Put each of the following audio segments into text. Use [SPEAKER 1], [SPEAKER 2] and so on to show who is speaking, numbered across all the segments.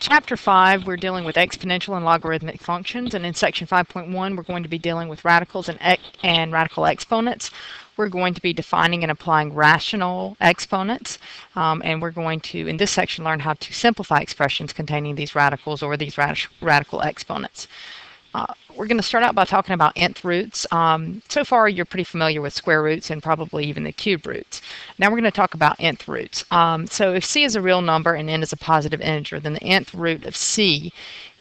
[SPEAKER 1] Chapter 5, we're dealing with exponential and logarithmic functions, and in section 5.1 we're going to be dealing with radicals and radical exponents. We're going to be defining and applying rational exponents, and we're going to, in this section, learn how to simplify expressions containing these radicals or these radical exponents. We're going to start out by talking about nth roots. So far you're pretty familiar with square roots and probably even the cube roots. Now we're going to talk about nth roots. So if c is a real number and n is a positive integer, then the nth root of c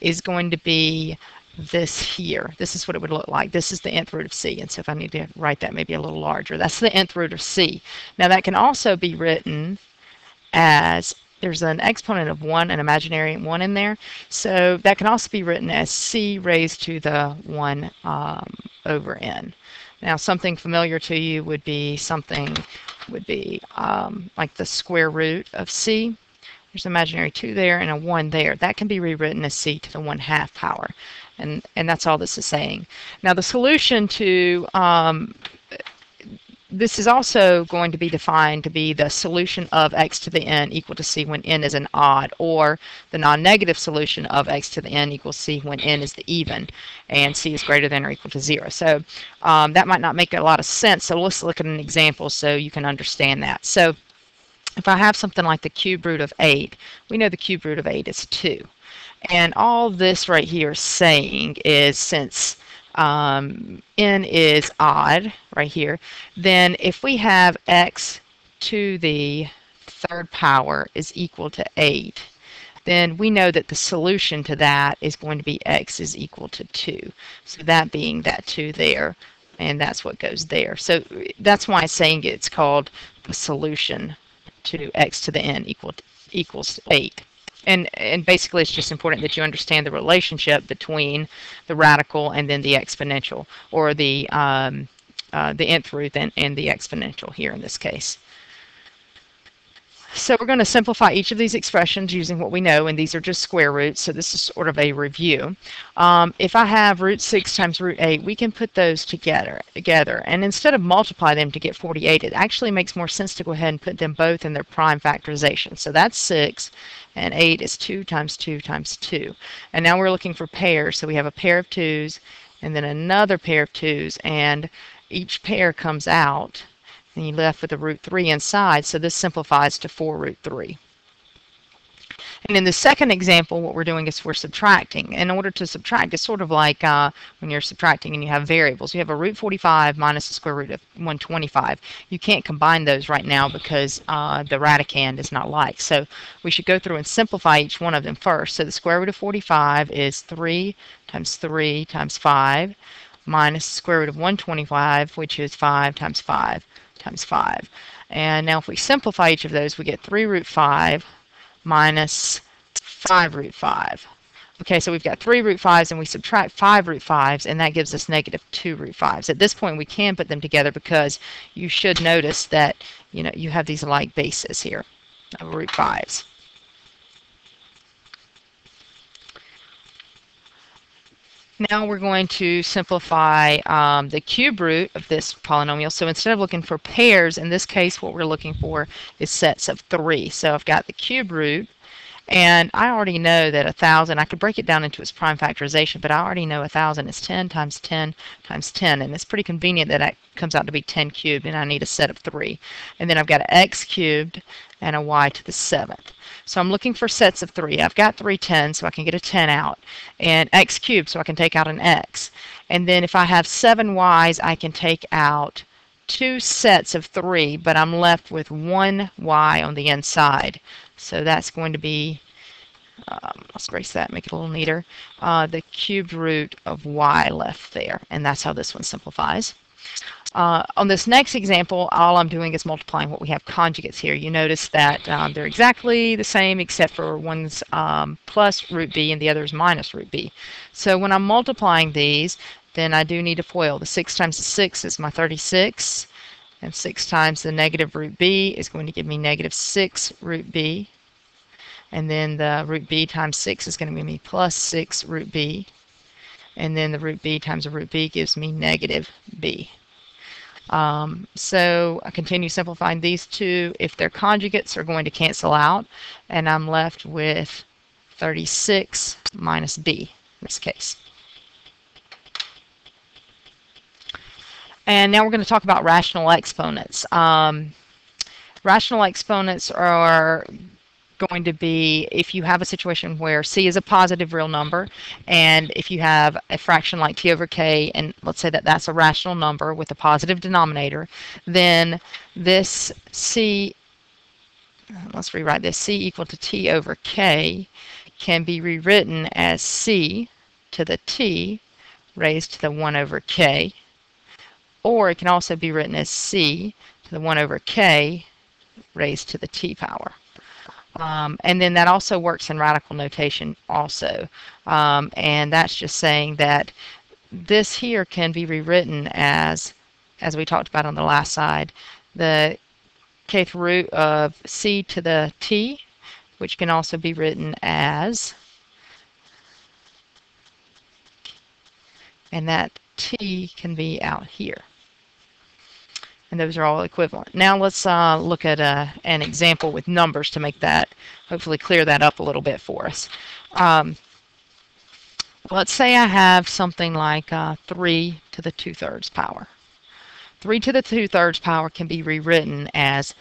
[SPEAKER 1] is going to be this here. This is what it would look like. This is the nth root of c. And so if I need to write that maybe a little larger, that's the nth root of c. Now that can also be written as, there's an exponent of 1, an imaginary 1 in there, so that can also be written as c raised to the 1 over n. Now something familiar to you would be like the square root of c. There's an imaginary 2 there and a 1 there. That can be rewritten as c to the 1/2 power, and that's all this is saying. Now the solution to this is also going to be defined to be the solution of x to the n equal to c when n is an odd, or the non-negative solution of x to the n equals c when n is the even and c is greater than or equal to 0. So that might not make a lot of sense, so let's look at an example so you can understand that. So if I have something like the cube root of 8, we know the cube root of 8 is 2. And all this right here is saying is, since n is odd right here, then if we have x to the 3rd power is equal to 8, then we know that the solution to that is going to be x is equal to 2. So that being that 2 there, and that's what goes there. So that's why it's saying it's called the solution to x to the n equals 8. And basically it's just important that you understand the relationship between the radical and then the exponential, or the nth root and the exponential here in this case. So we're going to simplify each of these expressions using what we know, and these are just square roots, so this is sort of a review. If I have root 6 times root 8, we can put those together, and instead of multiply them to get 48, it actually makes more sense to go ahead and put them both in their prime factorization. So that's 6, and 8 is 2 times 2 times 2. And now we're looking for pairs, so we have a pair of 2's and then another pair of 2's, and each pair comes out, and you're left with a root 3 inside, so this simplifies to 4 root 3. And in the second example, what we're doing is we're subtracting. In order to subtract, it's sort of like when you're subtracting and you have variables. You have a root 45 minus the square root of 125. You can't combine those right now because the radicand is not like. So we should go through and simplify each one of them first. So the square root of 45 is 3 times 3 times 5 minus the square root of 125, which is 5 times 5 times 5. And now if we simplify each of those, we get 3 root 5 minus 5 root 5. Okay, so we've got 3 root 5's and we subtract 5 root 5's, and that gives us negative 2 root 5's. At this point we can put them together because you should notice that you have these like bases here of root 5's. Now we're going to simplify the cube root of this polynomial. So instead of looking for pairs, in this case what we're looking for is sets of 3. So I've got the cube root, and I already know that 1,000, I could break it down into its prime factorization, but I already know 1,000 is 10 times 10 times 10, and it's pretty convenient that that comes out to be 10 cubed, and I need a set of 3. And then I've got an x cubed and a y to the 7th. So I'm looking for sets of 3. I've got 3 10s, so I can get a 10 out, and x cubed, so I can take out an x. And then if I have 7 y's, I can take out 2 sets of 3, but I'm left with 1 y on the inside. So that's going to be, let's erase that, make it a little neater, the cubed root of y left there, and that's how this one simplifies. On this next example, all I'm doing is multiplying what we have conjugates here. You notice that they're exactly the same except for one's plus root b and the other is minus root b. So when I'm multiplying these, then I do need a FOIL. The 6 times the 6 is my 36, and 6 times the negative root b is going to give me negative 6 root b. And then the root b times 6 is going to give me plus 6 root b. And then the root b times the root b gives me negative b. So I continue simplifying these two. If their conjugates are going to cancel out, and I'm left with 36 minus b in this case. And now we're going to talk about rational exponents. Rational exponents are going to be if you have a situation where c is a positive real number, and if you have a fraction like t over k, and let's say that that's a rational number with a positive denominator, then this c, let's rewrite this, c equal to t over k can be rewritten as c to the t raised to the 1 over k, or it can also be written as c to the 1 over k raised to the t power. And then that also works in radical notation also. And that's just saying that this here can be rewritten as we talked about on the last side, the kth root of c to the t, which can also be written as, and that t can be out here. And those are all equivalent. Now let's look at an example with numbers to make that, hopefully clear that up a little bit for us. Let's say I have something like 3 to the 2/3 power. 3 to the 2/3 power can be rewritten as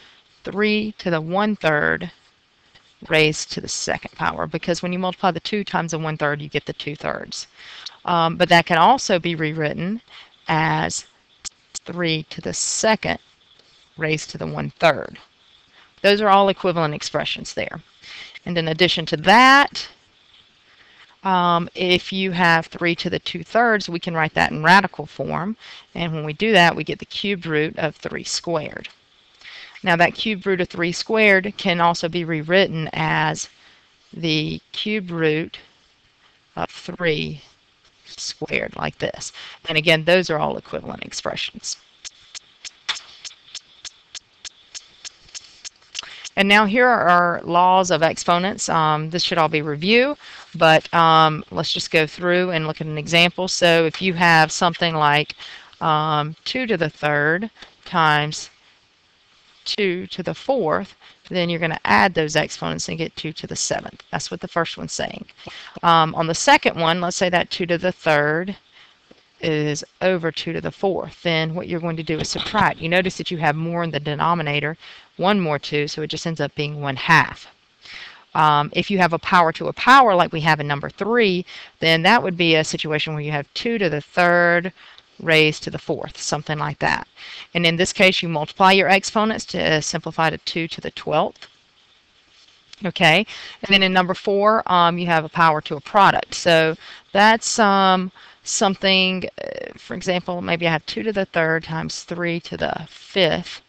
[SPEAKER 1] 3 to the 1/3 raised to the 2nd power, because when you multiply the 2 times the 1/3, you get the 2/3. But that can also be rewritten as 3 to the 2nd raised to the 1/3. Those are all equivalent expressions there. And in addition to that, if you have 3 to the 2/3, we can write that in radical form. And when we do that, we get the cubed root of 3 squared. Now that cubed root of 3 squared can also be rewritten as the cubed root of 3 squared, like this. And again, those are all equivalent expressions. And now here are our laws of exponents. This should all be review, but let's just go through and look at an example. So if you have something like 2 to the 3rd times 2 to the 4th, then you're going to add those exponents and get 2 to the 7th. That's what the first one's saying. On the second one, let's say that 2 to the 3rd is over 2 to the 4th. Then what you're going to do is subtract. You notice that you have more in the denominator, 1 more 2, so it just ends up being 1/2. If you have a power to a power like we have in number 3, then that would be a situation where you have 2 to the 3rd raised to the 4th, something like that. And in this case, you multiply your exponents to simplify to 2 to the 12th. Okay, and then in number 4, you have a power to a product. So that's something, for example, maybe I have 2 to the 3rd times 3 to the 5th,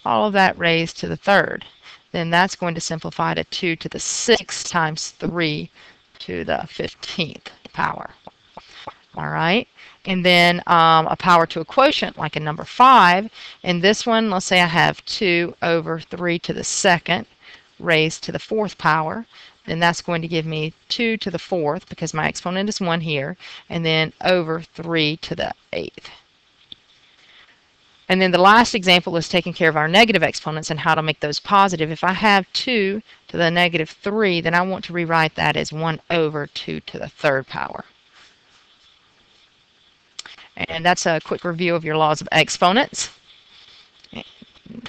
[SPEAKER 1] all of that raised to the 3rd. Then that's going to simplify to 2 to the 6th times 3 to the 15th power. All right. And then a power to a quotient like in number 5. In this one, let's say I have 2 over 3 to the 2nd raised to the 4th power. Then that's going to give me 2 to the 4th, because my exponent is 1 here, and then over 3 to the 8th. And then the last example is taking care of our negative exponents and how to make those positive. If I have 2 to the negative 3, then I want to rewrite that as 1 over 2 to the 3rd power. And that's a quick review of your laws of exponents.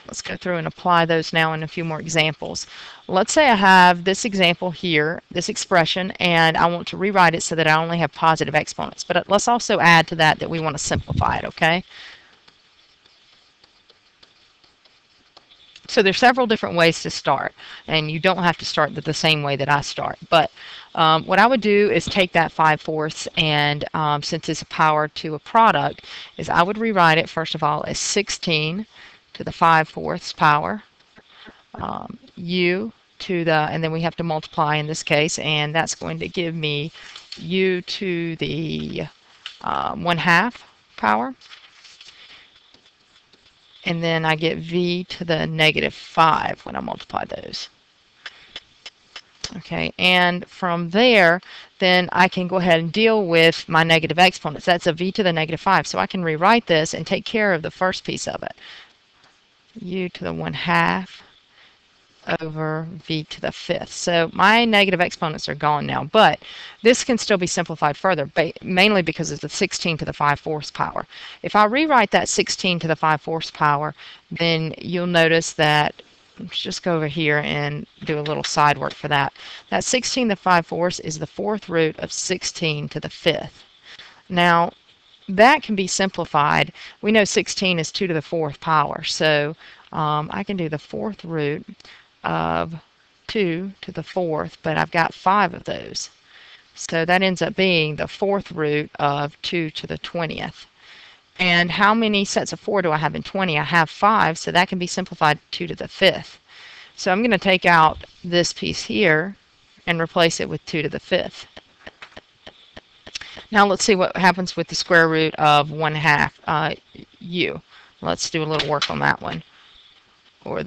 [SPEAKER 1] Let's go through and apply those now in a few more examples. Let's say I have this example here, this expression, and I want to rewrite it so that I only have positive exponents. But let's also add to that we want to simplify it, okay? So there's several different ways to start, and you don't have to start the same way that I start. But what I would do is take that 5/4, and since it's a power to a product, is I would rewrite it first of all as 16 to the 5/4 power, u to the, and then we have to multiply in this case, and that's going to give me u to the 1/2 power. And then I get v to the negative 5 when I multiply those. Okay, and from there, then I can go ahead and deal with my negative exponents. That's a v to the negative 5. So I can rewrite this and take care of the first piece of it. U to the 1/2 over v to the fifth. So my negative exponents are gone now, but this can still be simplified further, mainly because it's the 16 to the 5/4 power. If I rewrite that 16 to the 5/4 power, then you'll notice that, let's just go over here and do a little side work for that. That 16 to the 5/4 is the fourth root of 16 to the fifth. Now, that can be simplified. We know 16 is 2 to the 4th power, so I can do the fourth root of 2 to the 4th, but I've got 5 of those. So that ends up being the fourth root of 2 to the 20th. And how many sets of 4 do I have in 20? I have 5, so that can be simplified 2 to the 5th. So I'm going to take out this piece here and replace it with 2 to the 5th. Now let's see what happens with the square root of 1/2 u. Let's do a little work on that one. Or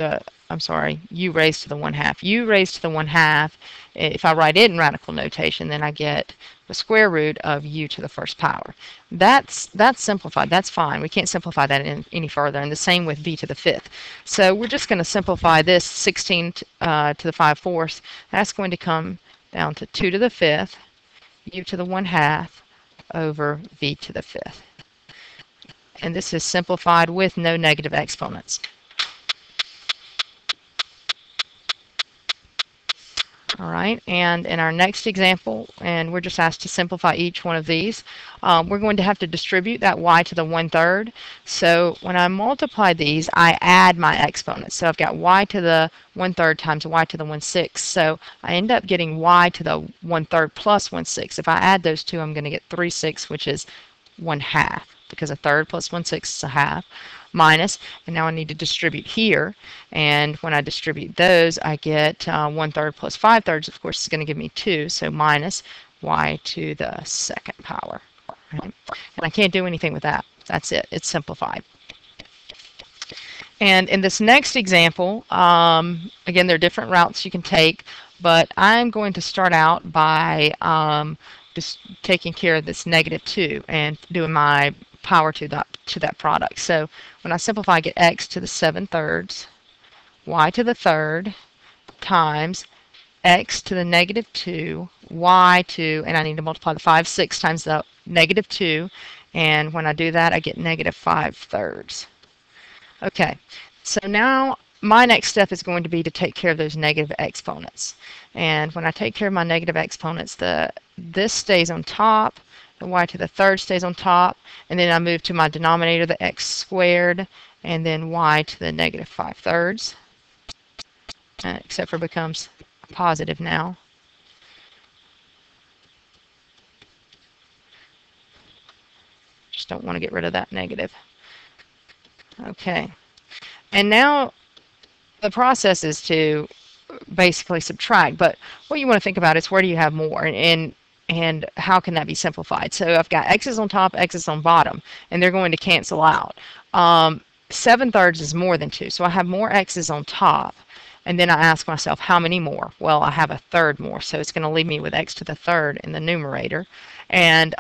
[SPEAKER 1] I'm sorry, u raised to the 1/2. U raised to the 1/2, if I write it in radical notation, then I get the square root of u to the first power. That's simplified. That's fine. We can't simplify that any further. And the same with v to the 5th. So we're just going to simplify this 16 to the 5/4. That's going to come down to 2 to the 5th, u to the 1/2 over v to the 5th. And this is simplified with no negative exponents. All right, and in our next example, and we're just asked to simplify each one of these, we're going to have to distribute that y to the 1/3. So when I multiply these, I add my exponents. So I've got y to the 1/3 times y to the 1/6. So I end up getting y to the 1/3 plus 1/6. If I add those two, I'm going to get 3/6, which is 1/2, because a third plus 1/6 is a half. Minus, and now I need to distribute here, and when I distribute those, I get 1/3 plus 5/3, of course, is going to give me 2, so minus y to the second power. Right? And I can't do anything with that. That's it. It's simplified. And in this next example, again, there are different routes you can take, but I'm going to start out by just taking care of this -2 and doing my power to that product. So when I simplify, I get x to the 7/3, y to the 3rd, times x to the -2, y to, and I need to multiply the 5 6 times the -2, and when I do that, I get -5/3. Okay, so now my next step is going to be to take care of those negative exponents. And when I take care of my negative exponents, this stays on top, the y to the 3rd stays on top, and then I move to my denominator, the x squared, and then y to the -5/3, except for it becomes positive now. Just don't want to get rid of that negative. Okay, and now the process is to basically subtract, but what you want to think about is where do you have more, and how can that be simplified? So I've got x's on top, x's on bottom, and they're going to cancel out. 7/3 is more than 2, so I have more x's on top, and then I ask myself, how many more? Well, I have a third more, so it's going to leave me with x to the 3rd in the numerator. And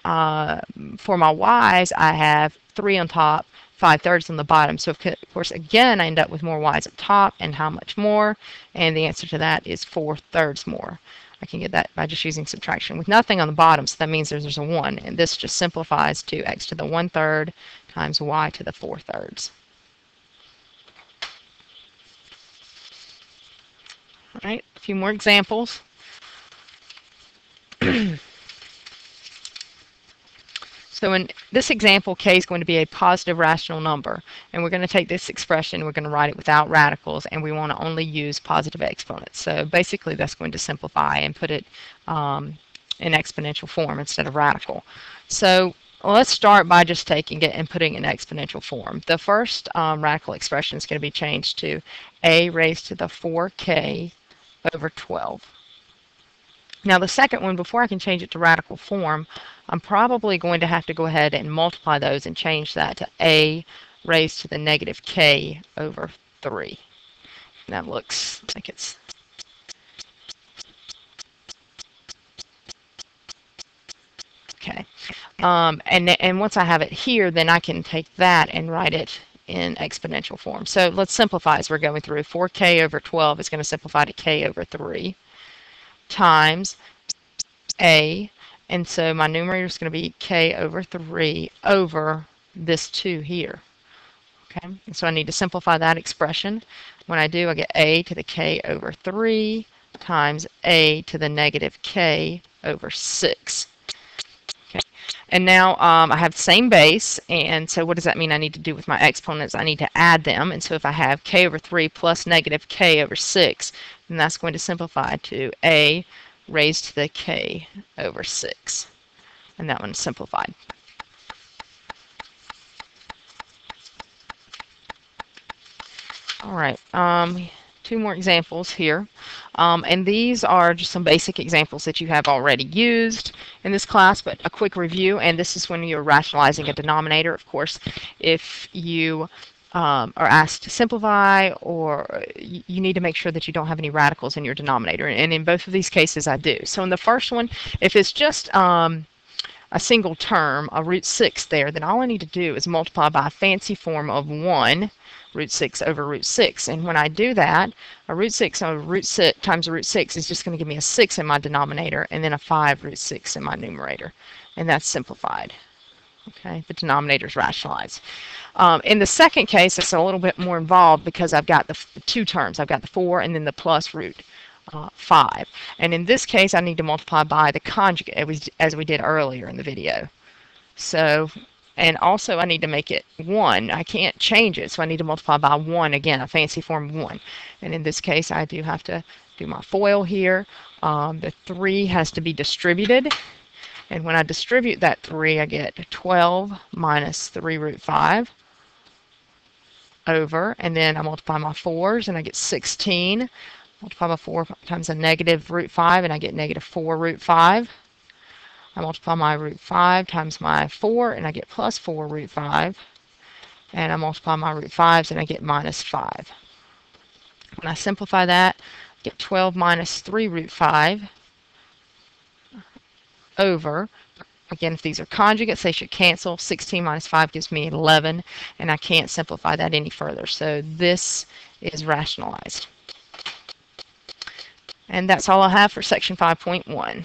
[SPEAKER 1] for my y's, I have 3 on top, 5/3 on the bottom. So of course, again, I end up with more y's at top, and how much more? And the answer to that is 4/3 more. I can get that by just using subtraction with nothing on the bottom, so that means there's a 1, and this just simplifies to x to the 1/3 times y to the 4/3. All right, a few more examples. So in this example, k is going to be a positive rational number, and we're going to take this expression, we're going to write it without radicals, and we want to only use positive exponents. So basically that's going to simplify and put it in exponential form instead of radical. So let's start by just taking it and putting it in exponential form. The first radical expression is going to be changed to a raised to the 4k over 12. Now the second one, before I can change it to radical form, I'm probably going to have to go ahead and multiply those and change that to a raised to the -k over 3. And that looks like it's okay. And once I have it here, then I can take that and write it in exponential form. So let's simplify as we're going through. 4k over 12 is going to simplify to k over 3 times a, and so my numerator is going to be k over 3 over this 2 here. Okay, and so I need to simplify that expression. When I do, I get a to the k over 3 times a to the negative k over 6. Okay, and now I have the same base, and so what does that mean I need to do with my exponents? I need to add them, and so if I have k over 3 plus negative k over 6, then that's going to simplify to a raised to the k over 6. And that one's simplified. All right, 2 more examples here. And these are just some basic examples that you have already used in this class, but a quick review. And this is when you're rationalizing a denominator. Of course, if you are asked to simplify, or you need to make sure that you don't have any radicals in your denominator. And in both of these cases, I do. So in the first one, if it's just a single term, a root 6 there, then all I need to do is multiply by a fancy form of 1, root 6 over root 6. And when I do that, a root 6 over root 6 times a root 6 is just going to give me a 6 in my denominator and then a 5 root 6 in my numerator. And that's simplified. Okay, the denominator is rationalized. In the second case, it's a little bit more involved because I've got the 2 terms. I've got the 4 and then the plus root 5. And in this case, I need to multiply by the conjugate as we did earlier in the video. So, and also I need to make it 1. I can't change it, so I need to multiply by 1 again, a fancy form 1. And in this case, I do have to do my FOIL here. The 3 has to be distributed. And when I distribute that 3, I get 12 minus 3 root 5 over, and then I multiply my 4s, and I get 16. Multiply by 4 times a negative root 5, and I get negative 4 root 5. I multiply my root 5 times my 4, and I get plus 4 root 5. And I multiply my root 5s, and I get minus 5. When I simplify that, I get 12 minus 3 root 5 over, again, if these are conjugates, they should cancel. 16 minus 5 gives me 11, and I can't simplify that any further. So this is rationalized. And that's all I have for section 5.1.